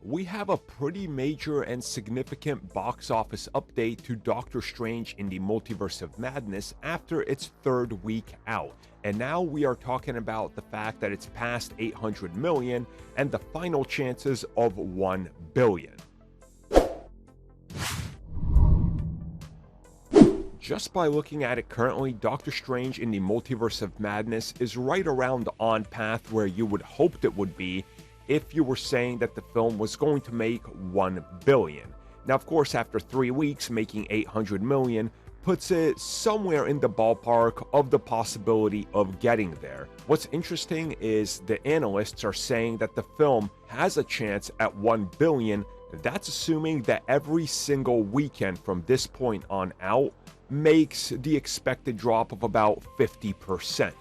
we have a pretty major and significant box office update to Doctor Strange in the Multiverse of Madness after its third week out. And now we are talking about the fact that it's past 800 million and the final chances of 1 billion. Just by looking at it currently, Doctor Strange in the Multiverse of Madness is right around the on path where you would hoped it would be if you were saying that the film was going to make 1 billion. Now, of course, after 3 weeks, making 800 million puts it somewhere in the ballpark of the possibility of getting there. What's interesting is the analysts are saying that the film has a chance at 1 billion. That's assuming that every single weekend from this point on out makes the expected drop of about 50%.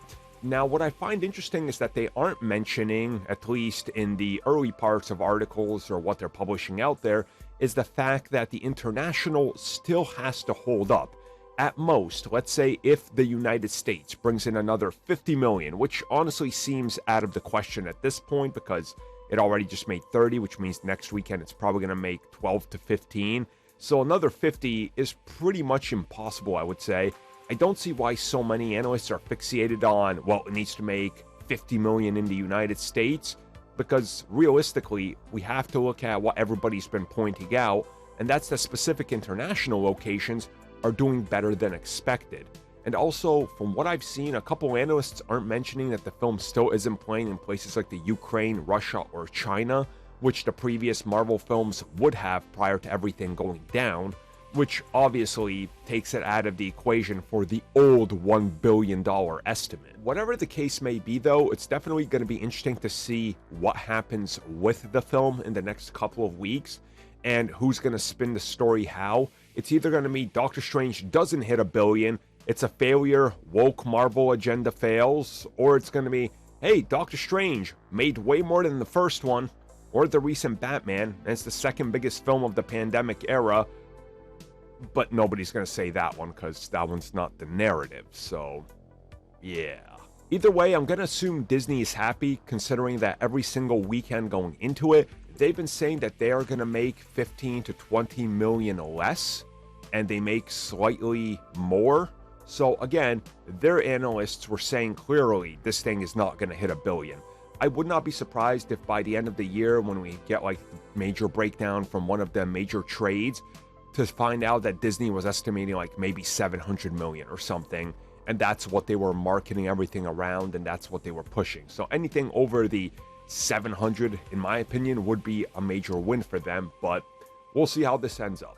Now, what I find interesting is that they aren't mentioning, at least in the early parts of articles or what they're publishing out there, is the fact that the international still has to hold up. At most, let's say if the United States brings in another 50 million, which honestly seems out of the question at this point because it already just made 30, which means next weekend it's probably going to make 12 to 15. So another 50 is pretty much impossible, I would say. I don't see why so many analysts are fixated on, well, it needs to make 50 million in the United States, because realistically, we have to look at what everybody's been pointing out, and that's the specific international locations are doing better than expected. And also, from what I've seen, a couple analysts aren't mentioning that the film still isn't playing in places like the Ukraine, Russia, or China, which the previous Marvel films would have prior to everything going down, which obviously takes it out of the equation for the old $1 billion estimate. Whatever the case may be, though, it's definitely going to be interesting to see what happens with the film in the next couple of weeks and who's going to spin the story how. It's either going to be Doctor Strange doesn't hit $1 billion, it's a failure, woke Marvel agenda fails, or it's going to be, hey, Doctor Strange made way more than the first one, or the recent Batman, and it's the second biggest film of the pandemic era, but nobody's going to say that one because that one's not the narrative, so yeah. Either way, I'm going to assume Disney is happy considering that every single weekend going into it, they've been saying that they are going to make 15 to 20 million less, and they make slightly more. So again, their analysts were saying clearly this thing is not going to hit $1 billion. I would not be surprised if by the end of the year, when we get like the major breakdown from one of the major trades, to find out that Disney was estimating like maybe 700 million or something, and that's what they were marketing everything around, and that's what they were pushing. So anything over the 700, in my opinion, would be a major win for them, but we'll see how this ends up.